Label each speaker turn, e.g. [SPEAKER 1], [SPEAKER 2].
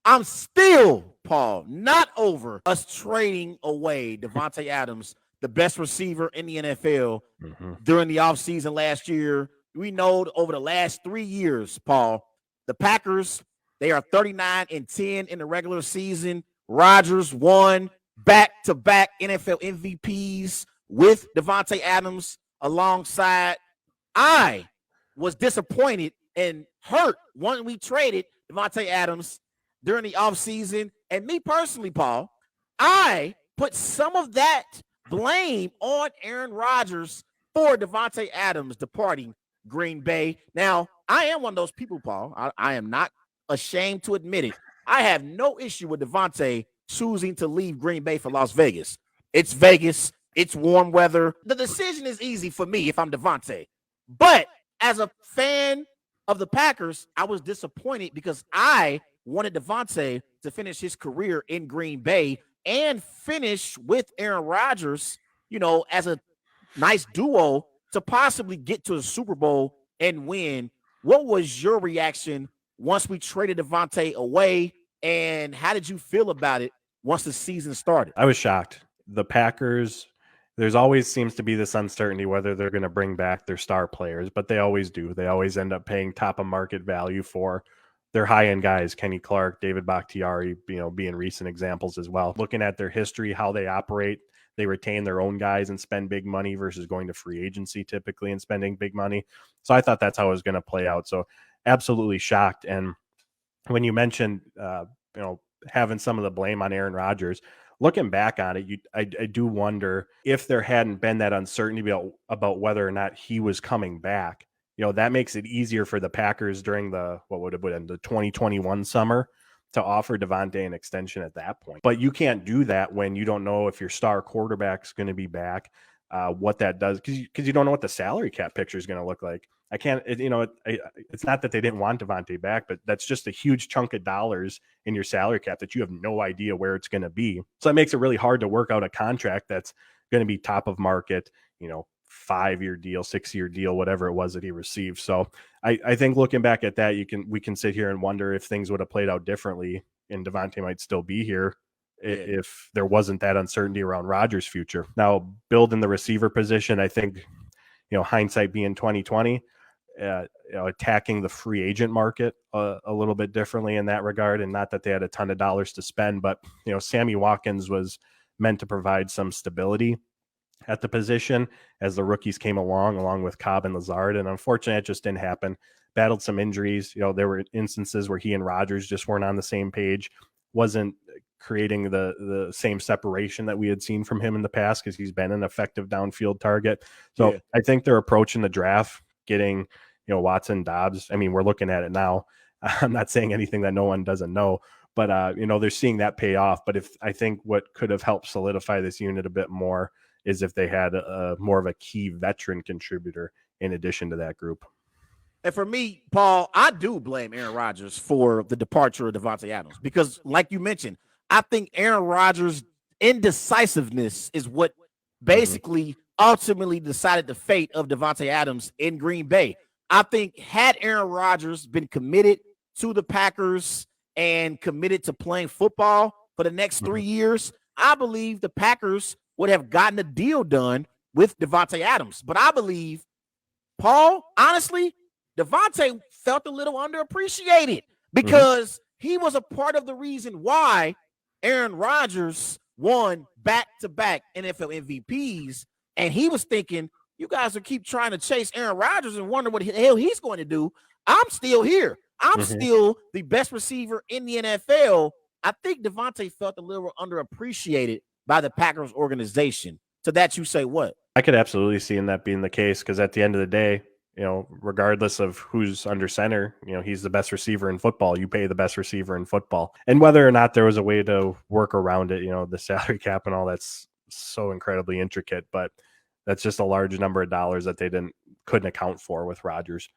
[SPEAKER 1] I'm still, Paul, not over us trading away Davante Adams, the best receiver in the NFL, during the offseason last year. We know over the last 3 years, Paul, the Packers, they are 39-10 in the regular season. Rodgers won back-to-back NFL MVPs with Davante Adams alongside. I was disappointed and hurt when we traded Davante Adams during the offseason. And me personally, Paul, I put some of that blame on Aaron Rodgers for Davante Adams departing Green Bay. Now, I am one of those people, Paul. I am not ashamed to admit it. I have no issue with Davante choosing to leave Green Bay for Las Vegas. It's Vegas. It's warm weather. The decision is easy for me if I'm Davante. But as a fan of the Packers, I was disappointed because I wanted Davante to finish his career in Green Bay and finish with Aaron Rodgers, as a nice duo to possibly get to the Super Bowl and win. What was your reaction once we traded Davante away, and how did you feel about it once the season started?
[SPEAKER 2] I was shocked. The Packers, there's always seems to be this uncertainty whether they're going to bring back their star players, but they always do. They always end up paying top of market value for their high-end guys, Kenny Clark, David Bakhtiari, being recent examples as well. Looking at their history, how they operate, they retain their own guys and spend big money versus going to free agency typically and spending big money. So I thought that's how it was going to play out. So absolutely shocked. And when you mentioned, having some of the blame on Aaron Rodgers, looking back on it, I do wonder if there hadn't been that uncertainty about whether or not he was coming back. That makes it easier for the Packers during the 2021 summer to offer Davante an extension at that point. But you can't do that when you don't know if your star quarterback's going to be back, what that does, because you don't know what the salary cap picture is going to look like. It's not that they didn't want Davante back, but that's just a huge chunk of dollars in your salary cap that you have no idea where it's going to be. So that makes it really hard to work out a contract that's going to be top of market, 5-year deal, 6-year deal, whatever it was that he received. So I think looking back at that, we can sit here and wonder if things would have played out differently and Davante might still be here if there wasn't that uncertainty around Rodgers' future. Now, building the receiver position, I think, hindsight being 2020, attacking the free agent market a little bit differently in that regard, and not that they had a ton of dollars to spend, but Sammy Watkins was meant to provide some stability at the position as the rookies came along with Cobb and Lazard, and unfortunately it just didn't happen. Battled some injuries. There were instances where he and Rodgers just weren't on the same page, wasn't creating the same separation that we had seen from him in the past, because he's been an effective downfield target. So yeah. I think they're approaching the draft, getting Watson, Dobbs. I mean, we're looking at it now. I'm not saying anything that no one doesn't know, but they're seeing that pay off. But I think what could have helped solidify this unit a bit more is if they had more of a key veteran contributor in addition to that group.
[SPEAKER 1] And for me, Paul, I do blame Aaron Rodgers for the departure of Davante Adams, because like you mentioned, I think Aaron Rodgers' indecisiveness is what basically ultimately decided the fate of Davante Adams in Green Bay. I think had Aaron Rodgers been committed to the Packers and committed to playing football for the next 3 years, I believe the Packers would have gotten a deal done with Davante Adams. But I believe, Paul, honestly, Davante felt a little underappreciated because he was a part of the reason why Aaron Rodgers won back-to-back NFL MVPs, and he was thinking, you guys will keep trying to chase Aaron Rodgers and wonder what the hell he's going to do. I'm still here. I'm still the best receiver in the NFL. I think Davante felt a little underappreciated by the Packers organization. To that you say what?
[SPEAKER 2] I could absolutely see that being the case, because at the end of the day, regardless of who's under center, he's the best receiver in football. You pay the best receiver in football. And whether or not there was a way to work around it, the salary cap and all that's so incredibly intricate, but that's just a large number of dollars that they couldn't account for with Rodgers.